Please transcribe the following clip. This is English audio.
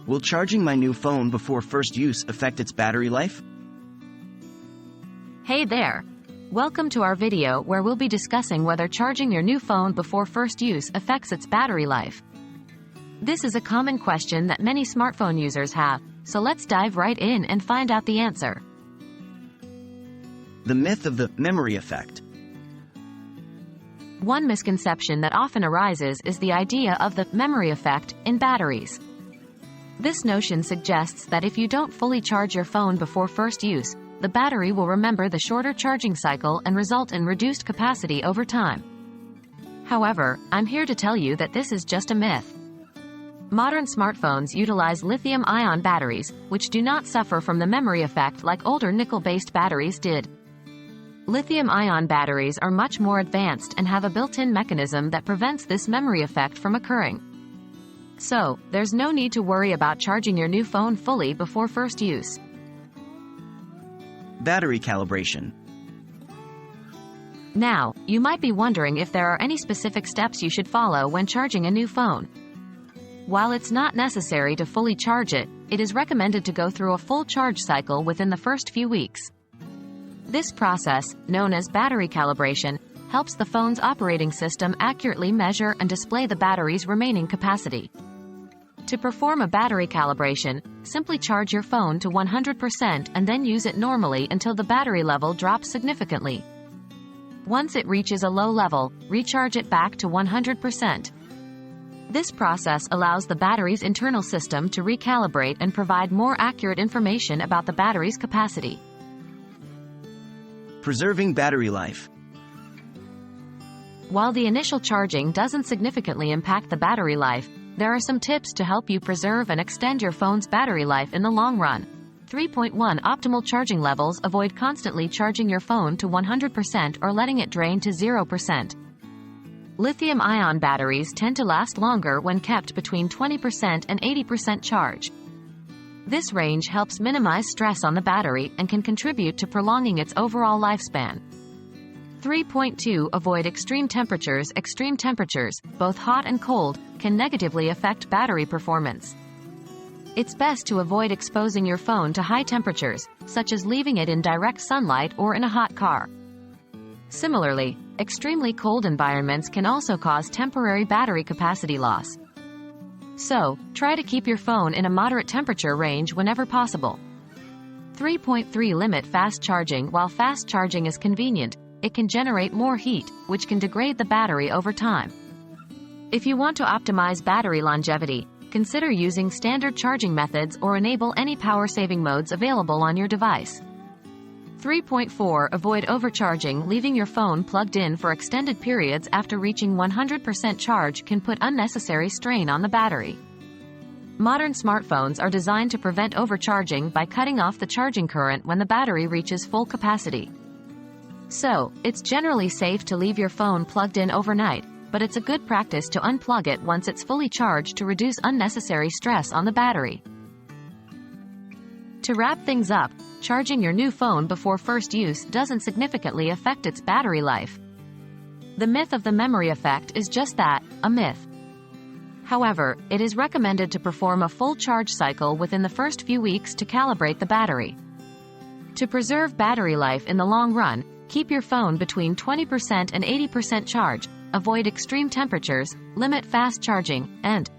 Will charging my new phone before first use affect its battery life? Hey there! Welcome to our video where we'll be discussing whether charging your new phone before first use affects its battery life. This is a common question that many smartphone users have, so let's dive right in and find out the answer. The myth of the memory effect. One misconception that often arises is the idea of the memory effect in batteries. This notion suggests that if you don't fully charge your phone before first use, the battery will remember the shorter charging cycle and result in reduced capacity over time. However, I'm here to tell you that this is just a myth. Modern smartphones utilize lithium-ion batteries, which do not suffer from the memory effect like older nickel-based batteries did. Lithium-ion batteries are much more advanced and have a built-in mechanism that prevents this memory effect from occurring. So, there's no need to worry about charging your new phone fully before first use. Battery calibration. Now, you might be wondering if there are any specific steps you should follow when charging a new phone. While it's not necessary to fully charge it, it is recommended to go through a full charge cycle within the first few weeks. This process, known as battery calibration, helps the phone's operating system accurately measure and display the battery's remaining capacity. To perform a battery calibration, simply charge your phone to 100% and then use it normally until the battery level drops significantly. Once it reaches a low level, recharge it back to 100%. This process allows the battery's internal system to recalibrate and provide more accurate information about the battery's capacity. Preserving battery life. While the initial charging doesn't significantly impact the battery life, there are some tips to help you preserve and extend your phone's battery life in the long run. 3.1 Optimal charging levels. Avoid constantly charging your phone to 100% or letting it drain to 0%. Lithium-ion batteries tend to last longer when kept between 20% and 80% charge. This range helps minimize stress on the battery and can contribute to prolonging its overall lifespan. 3.2 Avoid extreme temperatures. Extreme temperatures, both hot and cold, can negatively affect battery performance. It's best to avoid exposing your phone to high temperatures, such as leaving it in direct sunlight or in a hot car. Similarly, extremely cold environments can also cause temporary battery capacity loss. So, try to keep your phone in a moderate temperature range whenever possible. 3.3 Limit fast charging. While fast charging is convenient, it can generate more heat, which can degrade the battery over time. If you want to optimize battery longevity, consider using standard charging methods or enable any power-saving modes available on your device. 3.4 Avoid overcharging. Leaving your phone plugged in for extended periods after reaching 100% charge can put unnecessary strain on the battery. Modern smartphones are designed to prevent overcharging by cutting off the charging current when the battery reaches full capacity. So, it's generally safe to leave your phone plugged in overnight, but it's a good practice to unplug it once it's fully charged to reduce unnecessary stress on the battery. To wrap things up, charging your new phone before first use doesn't significantly affect its battery life. The myth of the memory effect is just that, a myth. However, it is recommended to perform a full charge cycle within the first few weeks to calibrate the battery. To preserve battery life in the long run, keep your phone between 20% and 80% charge, avoid extreme temperatures, limit fast charging, and